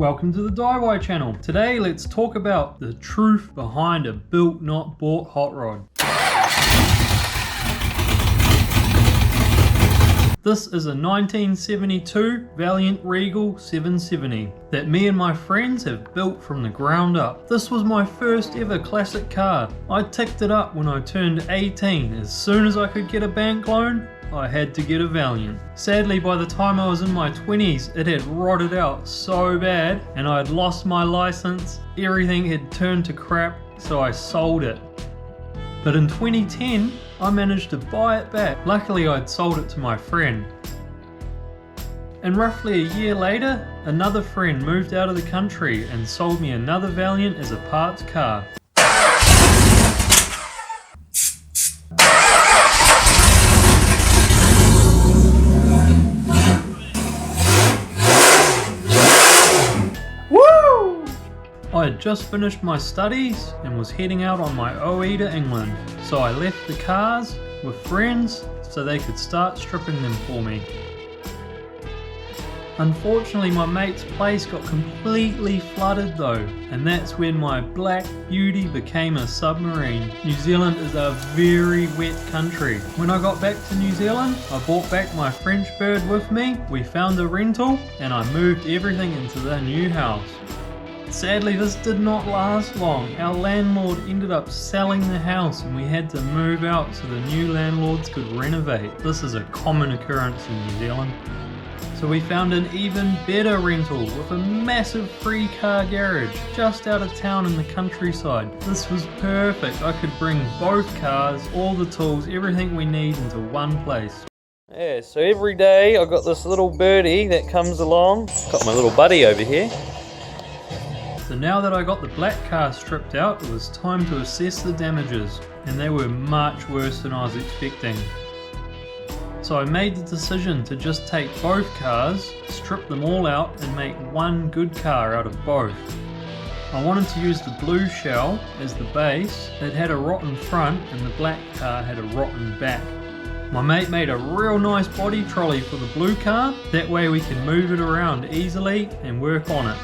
Welcome to the DIY channel. Today let's talk about the truth behind a built not bought hot rod. This is a 1972 Valiant Regal 770 that me and my friends have built from the ground up. This was my first ever classic car. I ticked it up when I turned 18. As soon as I could get a bank loan, I had to get a Valiant. Sadly, by the time I was in my 20s, it had rotted out so bad and I had lost my license. Everything had turned to crap, so I sold it. But in 2010, I managed to buy it back. Luckily, I'd sold it to my friend. And roughly a year later, another friend moved out of the country and sold me another Valiant as a parts car. I had just finished my studies and was heading out on my OE to England, so I left the cars with friends so they could start stripping them for me. Unfortunately, my mate's place got completely flooded though, and that's when my black beauty became a submarine. New Zealand is a very wet country. When I got back to New Zealand, I brought back my French bird with me, we found a rental, and I moved everything into the new house. Sadly, this did not last long. Our landlord ended up selling the house and we had to move out so the new landlords could renovate. This is a common occurrence in New Zealand. So we found an even better rental with a massive free car garage just out of town in the countryside. This was perfect. I could bring both cars, all the tools, everything we need into one place. Yeah, so every day I got this little birdie that comes along. Got my little buddy over here. So now that I got the black car stripped out, it was time to assess the damages, and they were much worse than I was expecting. So I made the decision to just take both cars, strip them all out and make one good car out of both. I wanted to use the blue shell as the base. It had a rotten front and the black car had a rotten back. My mate made a real nice body trolley for the blue car, that way we can move it around easily and work on it.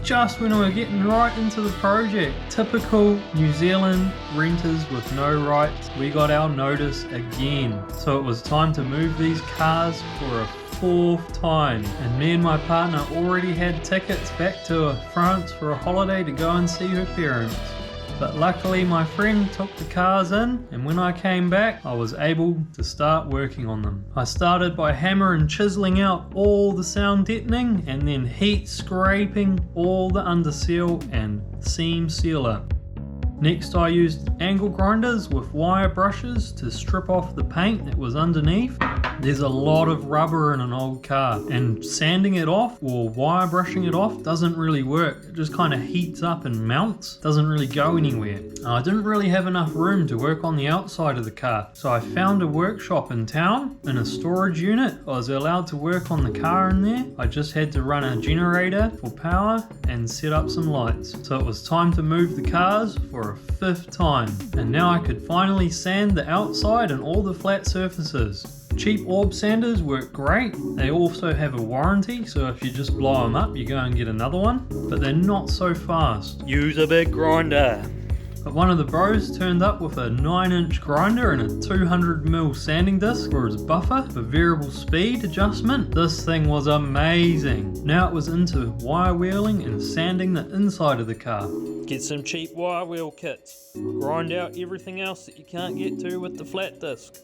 Just when we were getting right into the project, typical New Zealand renters with no rights, we got our notice again. So it was time to move these cars for a fourth time, and me and my partner already had tickets back to France for a holiday to go and see her parents. But luckily my friend took the cars in, and when I came back I was able to start working on them. I started by hammer and chiseling out all the sound deadening and then heat scraping all the underseal and seam sealer. Next I used angle grinders with wire brushes to strip off the paint that was underneath. There's a lot of rubber in an old car, and sanding it off or wire brushing it off doesn't really work. It just kind of heats up and mounts, doesn't really go anywhere. I didn't really have enough room to work on the outside of the car, so I found a workshop in town. In a storage unit, I was allowed to work on the car in there. I just had to run a generator for power and set up some lights. So it was time to move the cars for a fifth time, and now I could finally sand the outside and all the flat surfaces. Cheap orb sanders work great. They also have a warranty, so if you just blow them up you go and get another one, but they're not so fast. Use a big grinder. But one of the bros turned up with a 9-inch grinder and a 200mm sanding disc for his buffer for variable speed adjustment. This thing was amazing. Now it was into wire wheeling and sanding the inside of the car. Get some cheap wire wheel kits. Grind out everything else that you can't get to with the flat disc.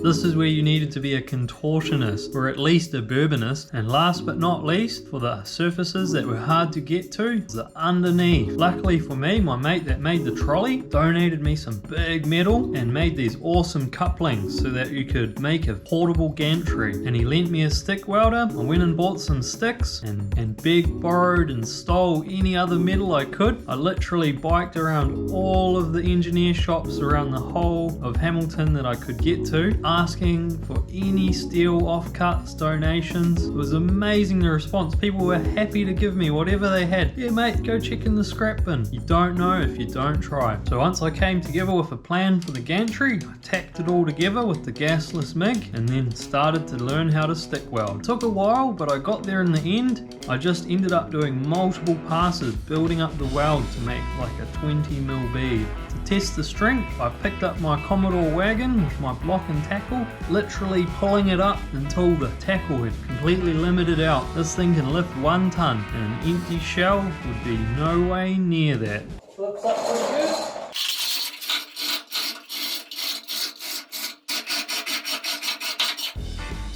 This is where you needed to be a contortionist, or at least a bourbonist, and last but not least, for the surfaces that were hard to get to, the underneath. Luckily for me, my mate that made the trolley donated me some big metal and made these awesome couplings so that you could make a portable gantry, and he lent me a stick welder. I went and bought some sticks and begged, borrowed and stole any other metal I could. I literally biked around all of the engineer shops around the whole of Hamilton that I could get to, to, asking for any steel offcuts, donations. It was amazing, the response. People were happy to give me whatever they had. Yeah mate, go check in the scrap bin. You don't know if you don't try. So once I came together with a plan for the gantry, I tacked it all together with the gasless MIG and then started to learn how to stick weld. It took a while, but I got there in the end. I just ended up doing multiple passes, building up the weld to make like a 20mm bead. To test the strength, I picked up my Commodore wagon with my block and tackle, literally pulling it up until the tackle had completely limited out. This thing can lift 1 ton and an empty shell would be no way near that. Flips up pretty good.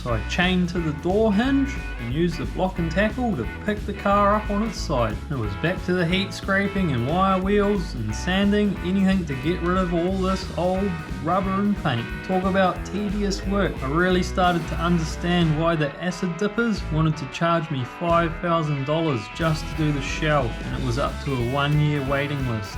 So I chained to the door hinge and used the block and tackle to pick the car up on its side. It was back to the heat scraping and wire wheels and sanding, anything to get rid of all this old rubber and paint. Talk about tedious work. I really started to understand why the acid dippers wanted to charge me $5,000 just to do the shell, and it was up to a 1-year waiting list.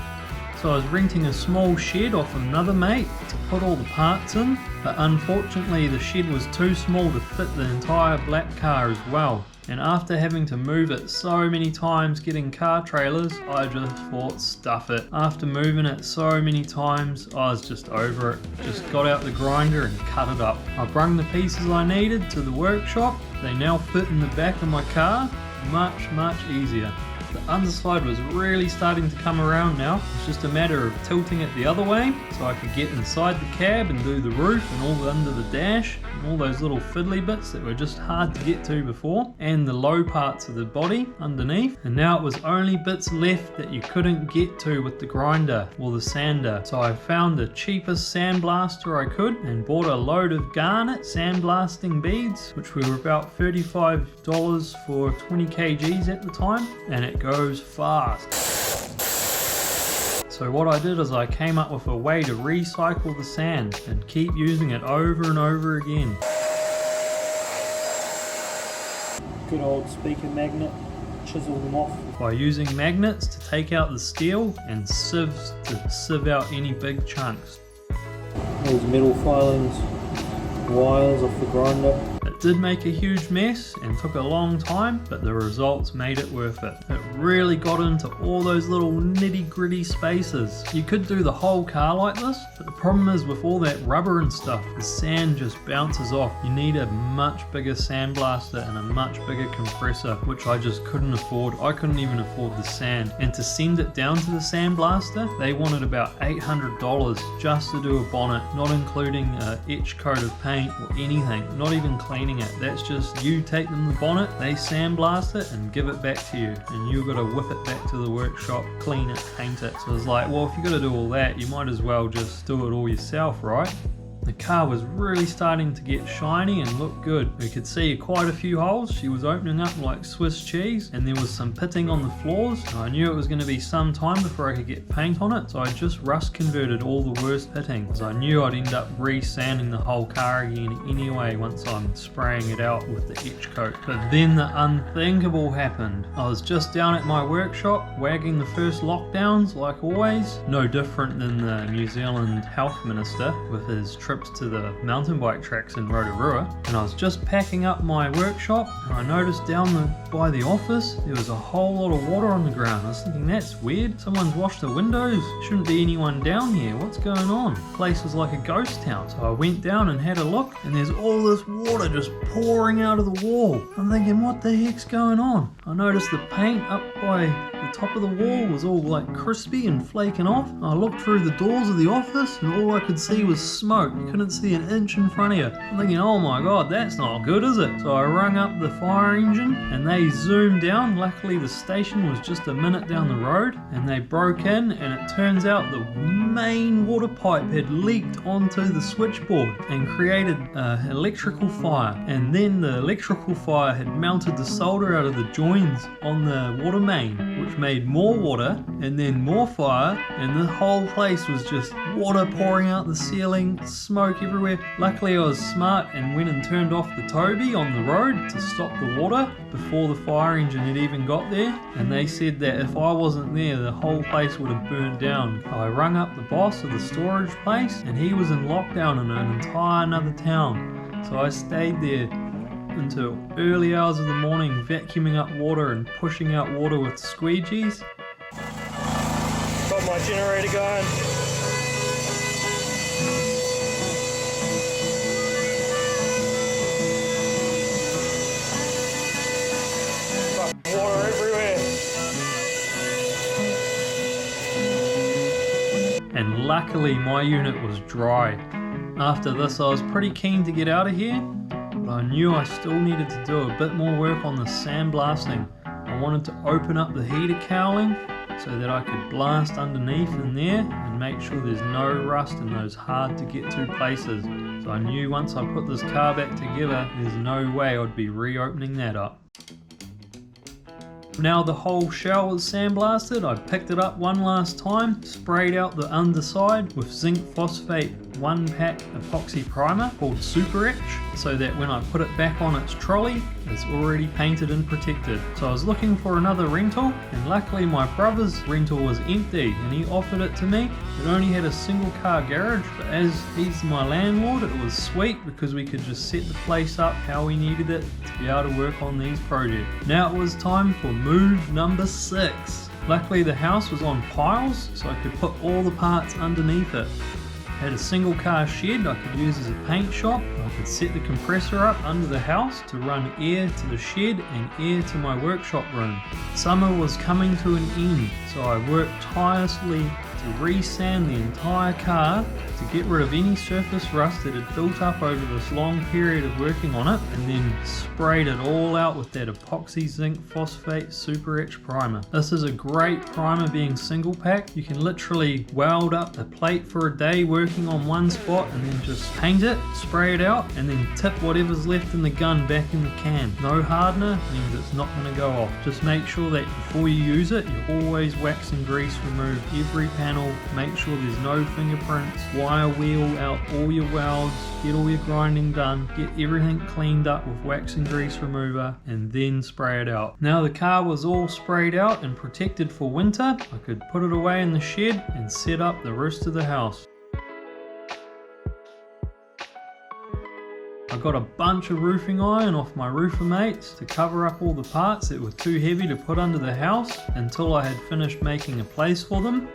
So I was renting a small shed off another mate to put all the parts in, but unfortunately the shed was too small to fit the entire black car as well. And after having to move it so many times getting car trailers, I just thought stuff it. After moving it so many times, I was just over it. Just got out the grinder and cut it up. I brung the pieces I needed to the workshop. They now fit in the back of my car. Much easier. The underside was really starting to come around now. It's just a matter of tilting it the other way so I could get inside the cab and do the roof and all under the dash and all those little fiddly bits that were just hard to get to before, and the low parts of the body underneath. And now it was only bits left that you couldn't get to with the grinder or the sander. So I found the cheapest sandblaster I could and bought a load of garnet sandblasting beads, which were about $35 for 20 kgs at the time, and it goes fast. So what I did is I came up with a way to recycle the sand and keep using it over and over again. Good old speaker magnet, chisel them off. By using magnets to take out the steel and sieves to sieve out any big chunks. Those metal filings, wires off the grinder. It did make a huge mess and took a long time, but the results made it worth it. It really got into all those little nitty gritty spaces. You could do the whole car like this, but the problem is with all that rubber and stuff, the sand just bounces off. You need a much bigger sandblaster and a much bigger compressor, which I just couldn't afford. I couldn't even afford the sand. And to send it down to the sandblaster, they wanted about $800 just to do a bonnet, not including an etch coat of paint or anything, not even cleaning it. That's just you take them the bonnet, they sandblast it and give it back to you, and you've got to whip it back to the workshop, clean it, paint it. So it's like, well, if you've got to do all that, you might as well just do it all yourself, right? The car was really starting to get shiny and look good. We could see quite a few holes. She was opening up like Swiss cheese, and there was some pitting on the floors. I knew it was going to be some time before I could get paint on it, so I just rust converted all the worst pitting, because I knew I'd end up re-sanding the whole car again anyway once I'm spraying it out with the etch coat. But then the unthinkable happened. I was just down at my workshop wagging the first lockdowns like always, no different than the New Zealand health minister with his trips to the mountain bike tracks in Rotorua, and I was just packing up my workshop and I noticed down by the office there was a whole lot of water on the ground. I was thinking, that's weird, someone's washed the windows, shouldn't be anyone down here, what's going on? The place was like a ghost town. So I went down and had a look, and there's all this water just pouring out of the wall. I'm thinking, what the heck's going on? I noticed the paint up by the top of the wall was all like crispy and flaking off. I looked through the doors of the office and all I could see was smoke. You couldn't see an inch in front of you. I'm thinking, oh my god, that's not good, is it? So I rung up the fire engine and they zoomed down. Luckily the station was just a minute down the road, and they broke in, and it turns out the main water pipe had leaked onto the switchboard and created an electrical fire. And then the electrical fire had melted the solder out of the joins on the water main, which made more water and then more fire, and the whole place was just water pouring out the ceiling, smoke smoke everywhere. Luckily I was smart and went and turned off the Toby on the road to stop the water before the fire engine had even got there, and they said that if I wasn't there the whole place would have burned down. I rung up the boss of the storage place and he was in lockdown in an entire another town, so I stayed there until early hours of the morning vacuuming up water and pushing out water with squeegees. Got my generator going. Got water everywhere. And luckily my unit was dry. After this I was pretty keen to get out of here, but I knew I still needed to do a bit more work on the sandblasting. I wanted to open up the heater cowling so that I could blast underneath in there and make sure there's no rust in those hard to get to places. So I knew once I put this car back together, there's no way I'd be reopening that up. Now the whole shell was sandblasted, I picked it up one last time, sprayed out the underside with zinc phosphate 1-pack epoxy primer called Super Etch, so that when I put it back on its trolley, it's already painted and protected. So I was looking for another rental, and luckily my brother's rental was empty and he offered it to me. It only had a single car garage, but as he's my landlord it was sweet because we could just set the place up how we needed it to be able to work on these projects. Now it was time for move number 6. Luckily the house was on piles so I could put all the parts underneath it. Had a single car shed I could use as a paint shop. I could set the compressor up under the house to run air to the shed and air to my workshop room. Summer was coming to an end, so I worked tirelessly to re-sand the entire car to get rid of any surface rust that had built up over this long period of working on it, and then sprayed it all out with that epoxy zinc phosphate Super Etch primer. This is a great primer being single pack. You can literally weld up a plate for a day working on one spot and then just paint it, spray it out, and then tip whatever's left in the gun back in the can. No hardener means it's not going to go off. Just make sure that before you use it you always wax and grease remove every panel, make sure there's no fingerprints, wire wheel out all your welds, get all your grinding done, get everything cleaned up with wax and grease remover, and then spray it out. Now the car was all sprayed out and protected for winter, I could put it away in the shed and set up the rest of the house. I got a bunch of roofing iron off my roofer mates to cover up all the parts that were too heavy to put under the house until I had finished making a place for them.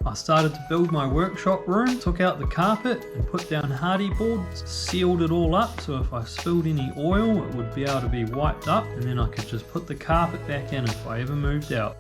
I started to build my workshop room, took out the carpet and put down hardy boards, sealed it all up so if I spilled any oil it would be able to be wiped up, and then I could just put the carpet back in if I ever moved out.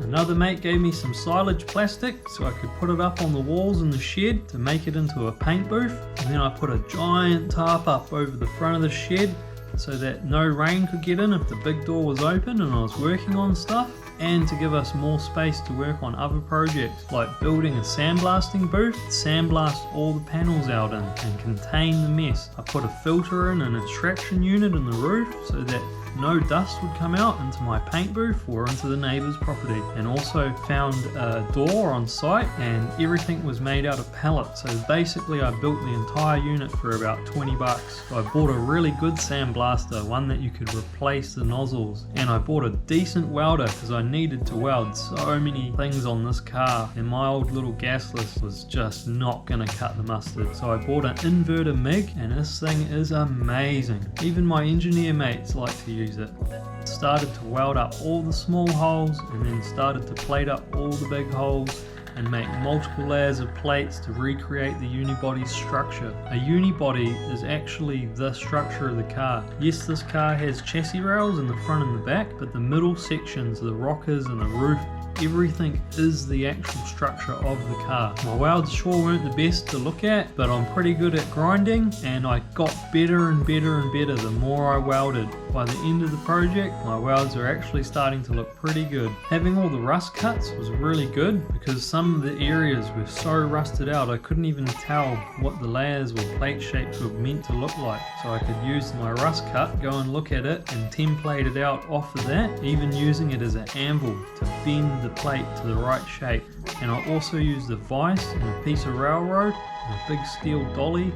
Another mate gave me some silage plastic so I could put it up on the walls in the shed to make it into a paint booth, and then I put a giant tarp up over the front of the shed so that no rain could get in if the big door was open and I was working on stuff, and to give us more space to work on other projects like building a sandblasting booth, sandblast all the panels out in and contain the mess. I put a filter in an extraction unit in the roof so that no dust would come out into my paint booth or into the neighbour's property, and also found a door on site and everything was made out of pallets, so basically I built the entire unit for about 20 bucks. I bought a really good sandblaster, one that you could replace the nozzles, and I bought a decent welder because I needed to weld so many things on this car and my old little gasless was just not going to cut the mustard. So I bought an inverter MIG and this thing is amazing. Even my engineer mates like to use it. Started to weld up all the small holes and then started to plate up all the big holes and make multiple layers of plates to recreate the unibody structure. A unibody is actually the structure of the car. Yes, this car has chassis rails in the front and the back, but the middle sections, the rockers and the roof, everything is the actual structure of the car. My welds sure weren't the best to look at, but I'm pretty good at grinding and I got better and better and better the more I welded. By the end of the project, my welds are actually starting to look pretty good. Having all the rust cuts was really good because some of the areas were so rusted out I couldn't even tell what the layers or plate shapes were meant to look like. So I could use my rust cut, go and look at it and template it out off of that, even using it as an anvil to bend the plate to the right shape. And I also used a vise and a piece of railroad and a big steel dolly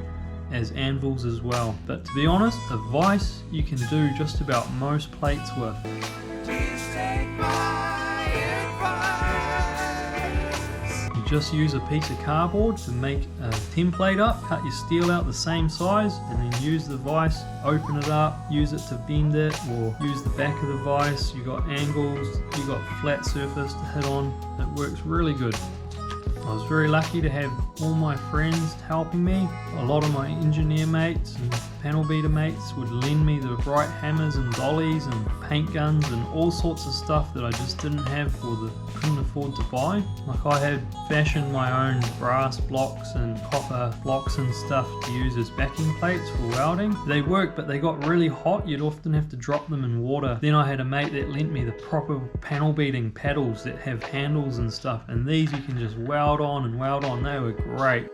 as anvils as well. But to be honest, a vise you can do just about most plates with. You just use a piece of cardboard to make a template up, cut your steel out the same size, and then use the vise, open it up, use it to bend it, or use the back of the vise. You got angles, you got flat surface to hit on. It works really good. I was very lucky to have all my friends helping me. A lot of my engineer mates and panel beater mates would lend me the right hammers and dollies and paint guns and all sorts of stuff that I just didn't have or couldn't afford to buy. Like I had fashioned my own brass blocks and copper blocks and stuff to use as backing plates for welding. They worked, but they got really hot. You'd often have to drop them in water. Then I had a mate that lent me the proper panel beating paddles that have handles and stuff, and these you can just weld on and weld on. They were great.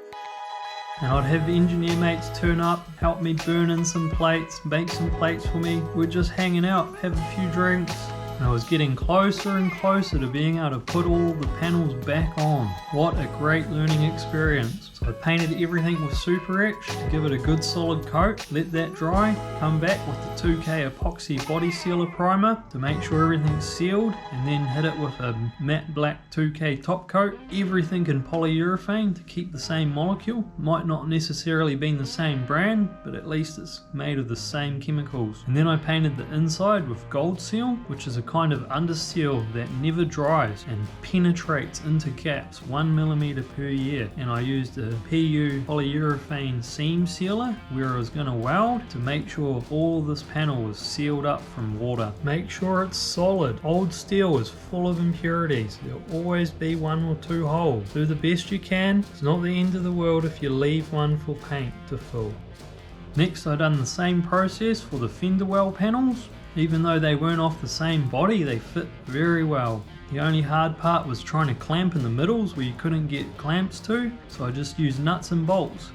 And I'd have engineer mates turn up, help me burn in some plates, make some plates for me. We're just hanging out, have a few drinks. And I was getting closer and closer to being able to put all the panels back on. What a great learning experience. So I painted everything with Super Etch to give it a good solid coat, let that dry, come back with the 2K epoxy body sealer primer to make sure everything's sealed, and then hit it with a matte black 2K top coat. Everything in polyurethane to keep the same molecule. Might not necessarily be the same brand, but at least it's made of the same chemicals. And then I painted the inside with gold seal, which is a kind of underseal that never dries and penetrates into gaps 1mm per year. And I used a PU polyurethane seam sealer where I was going to weld to make sure all of this panel was sealed up from water. Make sure it's solid. Old steel is full of impurities. There'll always be 1 or 2 holes. Do the best you can. It's not the end of the world if you leave one for paint to fill. Next, I done the same process for the fender well panels. Even though they weren't off the same body, they fit very well. The only hard part was trying to clamp in the middles where you couldn't get clamps to, so I just used nuts and bolts.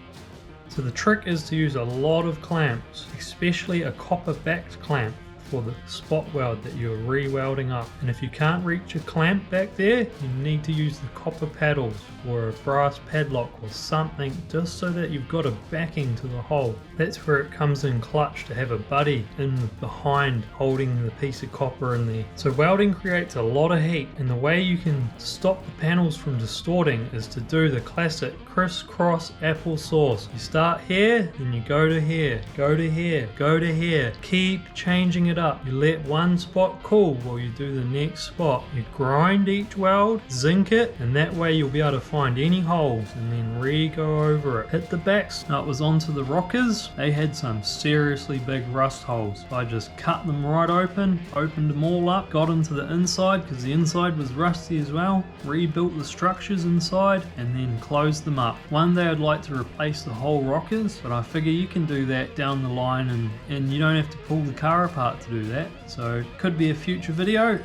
So the trick is to use a lot of clamps, especially a copper backed clamp for the spot weld that you're re-welding up. And if you can't reach a clamp back there, you need to use the copper paddles or a brass padlock or something, just so that you've got a backing to the hole. That's where it comes in clutch to have a buddy in behind holding the piece of copper in there. So welding creates a lot of heat, and the way you can stop the panels from distorting is to do the classic crisscross applesauce. You start here, then you go to here, go to here, go to here. Keep changing it up. You let one spot cool while you do the next spot. You grind each weld, zinc it, and that way you'll be able to find any holes and then re-go over it. Hit the backs. Now it was onto the rockers. They had some seriously big rust holes. I just cut them right open, opened them all up, got into the inside because the inside was rusty as well, rebuilt the structures inside, and then closed them up. One day I'd like to replace the whole rockers, but I figure you can do that down the line and you don't have to pull the car apart to do that. So could be a future video.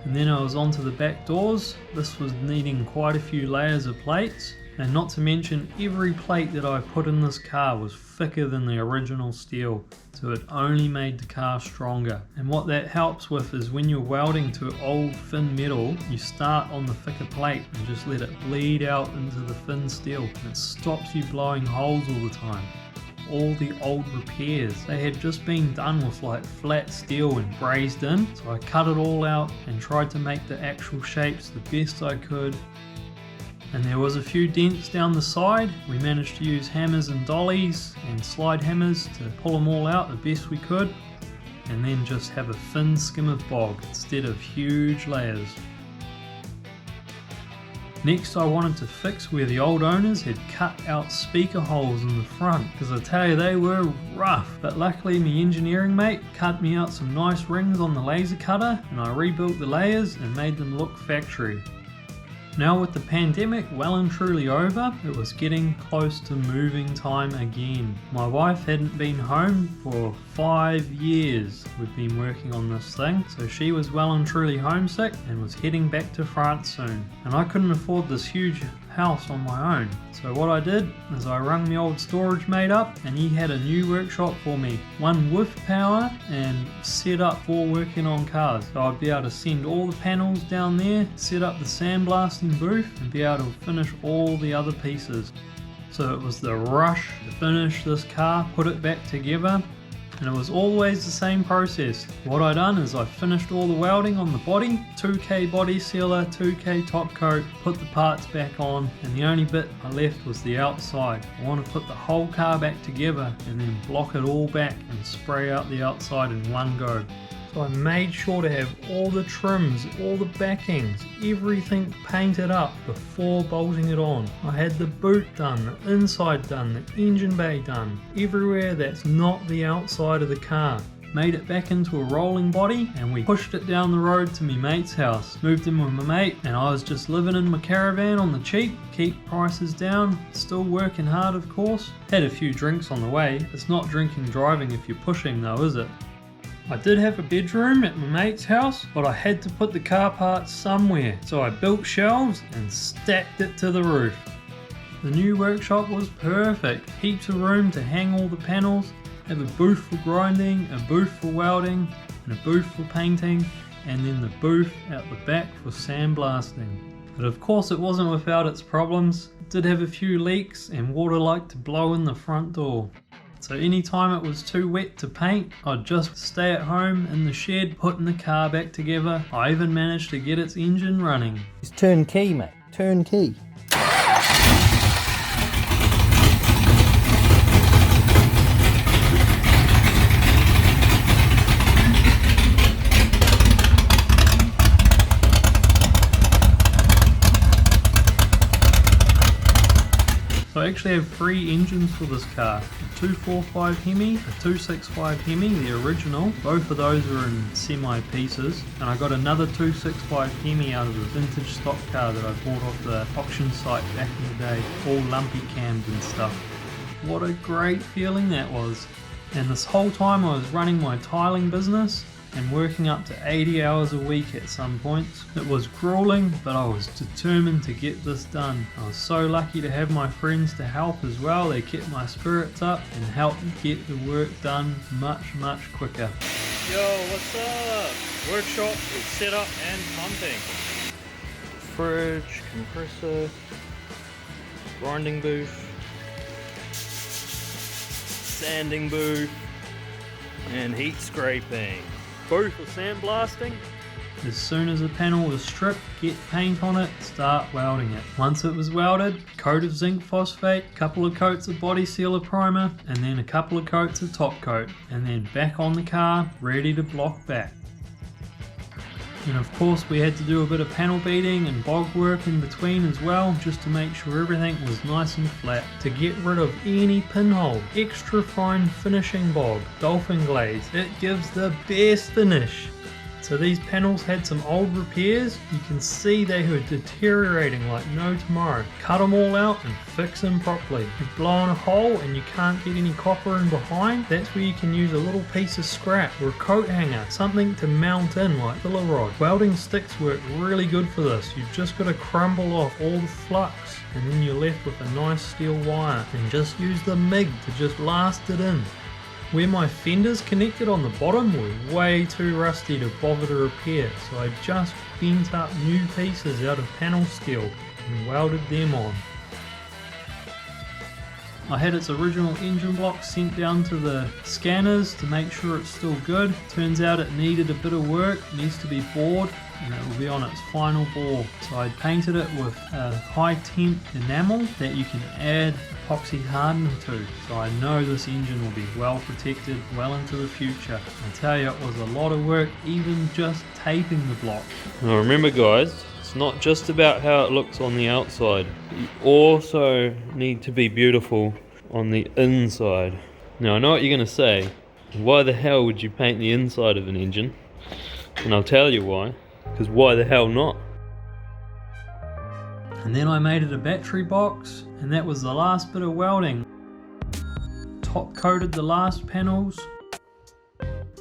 And then I was onto the back doors. This was needing quite a few layers of plates, and not to mention every plate that I put in this car was thicker than the original steel, so it only made the car stronger. And what that helps with is when you're welding to old thin metal, you start on the thicker plate and just let it bleed out into the thin steel, and it stops you blowing holes all the time. All the old repairs, they had just been done with like flat steel and brazed in, so I cut it all out and tried to make the actual shapes the best I could. And there was a few dents down the side. We managed to use hammers and dollies and slide hammers to pull them all out the best we could, and then just have a thin skim of bog instead of huge layers. Next, I wanted to fix where the old owners had cut out speaker holes in the front, because I tell you, they were rough. But luckily my engineering mate cut me out some nice rings on the laser cutter, and I rebuilt the layers and made them look factory. Now with the pandemic well and truly over, it was getting close to moving time again. My wife hadn't been home for 5 years. We'd been working on this thing, so she was well and truly homesick and was heading back to France soon. And I couldn't afford this huge house on my own. So what I did is I rung my old storage mate up, and he had a new workshop for me. One with power and set up for working on cars. So I'd be able to send all the panels down there, set up the sandblasting booth, and be able to finish all the other pieces. So it was the rush to finish this car, put it back together. And it was always the same process. What I done is I finished all the welding on the body, 2K body sealer, 2K top coat, put the parts back on, and the only bit I left was the outside. I want to put the whole car back together and then block it all back and spray out the outside in one go. So I made sure to have all the trims, all the backings, everything painted up before bolting it on. I had the boot done, the inside done, the engine bay done, everywhere that's not the outside of the car. Made it back into a rolling body, and we pushed it down the road to my mate's house. Moved in with my mate, and I was just living in my caravan on the cheap, keep prices down, still working hard of course. Had a few drinks on the way. It's not drinking driving if you're pushing though, is it? I did have a bedroom at my mate's house, but I had to put the car parts somewhere, so I built shelves and stacked it to the roof. The new workshop was perfect, heaps of room to hang all the panels, have a booth for grinding, a booth for welding, and a booth for painting, and then the booth out the back for sandblasting. But of course it wasn't without its problems. It did have a few leaks, and water liked to blow in the front door. So anytime it was too wet to paint, I'd just stay at home in the shed, putting the car back together. I even managed to get its engine running. It's turnkey, mate. Turnkey. So I actually have 3 engines for this car. A 245 Hemi, a 265 Hemi, the original. Both of those are in semi-pieces. And I got another 265 Hemi out of a vintage stock car that I bought off the auction site back in the day. All lumpy cammed and stuff. What a great feeling that was. And this whole time I was running my tiling business and working up to 80 hours a week at some points. It was grueling, but I was determined to get this done. I was so lucky to have my friends to help as well. They kept my spirits up and helped me get the work done much quicker. Yo, what's up? Workshop is set up and pumping. Fridge, compressor, grinding booth, sanding booth, and heat scraping. Booth for sandblasting. As soon as the panel was stripped, get paint on it, start welding it. Once it was welded, coat of zinc phosphate, couple of coats of body sealer primer, and then a couple of coats of top coat, and then back on the car, ready to block back. And of course we had to do a bit of panel beating and bog work in between as well, just to make sure everything was nice and flat. To get rid of any pinhole, extra fine finishing bog, dolphin glaze, it gives the best finish. So these panels had some old repairs. You can see they were deteriorating like no tomorrow. Cut them all out and fix them properly. You've blown a hole and you can't get any copper in behind, that's where you can use a little piece of scrap or a coat hanger, something to mount in like filler rod. Welding sticks work really good for this. You've just got to crumble off all the flux and then you're left with a nice steel wire, and just use the MIG to just blast it in. Where my fenders connected on the bottom were way too rusty to bother to repair, so I just bent up new pieces out of panel steel and welded them on. I had its original engine block sent down to the scanners to make sure it's still good. Turns out it needed a bit of work, it needs to be bored, and it will be on its final bore. So I painted it with a high temp enamel that you can add epoxy hardening to. So I know this engine will be well protected well into the future. I tell you, it was a lot of work even just taping the block. Now remember guys, it's not just about how it looks on the outside. You also need to be beautiful on the inside. Now I know what you're going to say. Why the hell would you paint the inside of an engine? And I'll tell you why. Because why the hell not? And then I made it a battery box, and that was the last bit of welding. Top coated the last panels.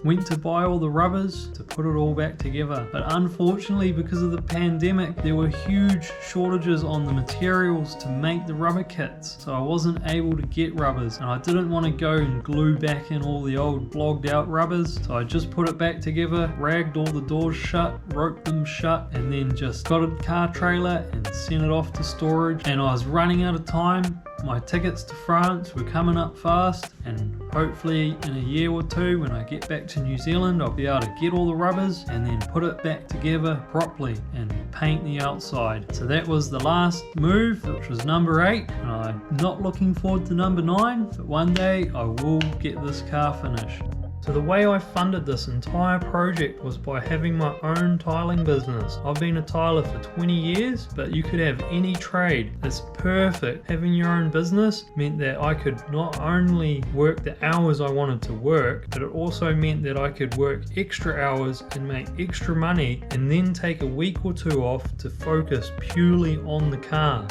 Went to buy all the rubbers to put it all back together, but unfortunately because of the pandemic there were huge shortages on the materials to make the rubber kits, so I wasn't able to get rubbers, and I didn't want to go and glue back in all the old blogged out rubbers, so I just put it back together, ragged all the doors shut, roped them shut, and then just got a car trailer and sent it off to storage. And I was running out of time. My tickets to France were coming up fast, and hopefully in a year or two when I get back to New Zealand I'll be able to get all the rubbers and then put it back together properly and paint the outside. So that was the last move, which was number 8, and I'm not looking forward to number 9, but one day I will get this car finished. So the way I funded this entire project was by having my own tiling business. I've been a tiler for 20 years, but you could have any trade. It's perfect. Having your own business meant that I could not only work the hours I wanted to work, but it also meant that I could work extra hours and make extra money, and then take a week or two off to focus purely on the car.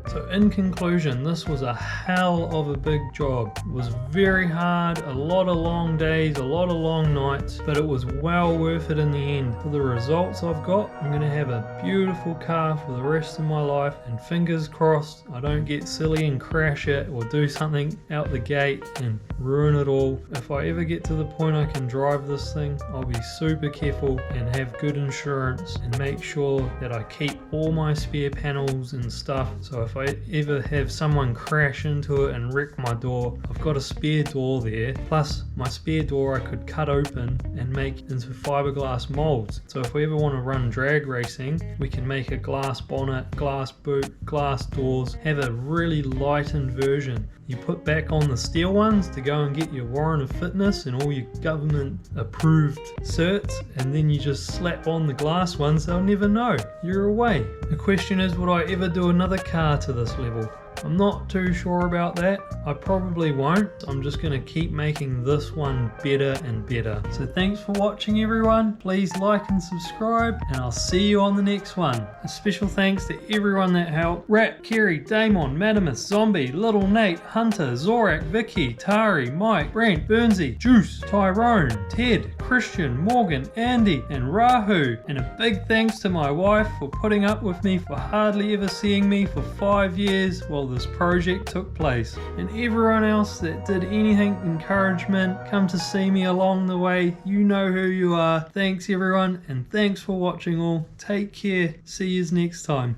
So in conclusion, this was a hell of a big job. It was very hard, a lot of long days, a lot of long nights, but it was well worth it in the end. For the results I've got, I'm going to have a beautiful car for the rest of my life, and fingers crossed I don't get silly and crash it or do something out the gate and ruin it all. If I ever get to the point I can drive this thing, I'll be super careful and have good insurance and make sure that I keep all my spare panels and stuff, so if I ever have someone crash into it and wreck my door, I've got a spare door there, plus my spare door I could cut open and make into fiberglass molds. So if we ever want to run drag racing, we can make a glass bonnet, glass boot, glass doors, have a really lightened version. You put back on the steel ones to go and get your warrant of fitness and all your government approved certs, and then you just slap on the glass ones. They'll never know you're away. The question is, would I ever do another car to this level? I'm not too sure about that. I probably won't. I'm just going to keep making this one better and better. So thanks for watching everyone. Please like and subscribe, and I'll see you on the next one. A special thanks to everyone that helped. Rat, Kerry, Damon, Madamus, Zombie, Little Nate, Hunter, Zorak, Vicky, Tari, Mike, Brent, Burnsy, Juice, Tyrone, Ted, Christian, Morgan, Andy, and Rahu. And a big thanks to my wife for putting up with me for hardly ever seeing me for 5 years while this project took place. And everyone else that did anything encouragement, come to see me along the way, you know who you are. Thanks everyone, and thanks for watching all. Take care. See yous next time.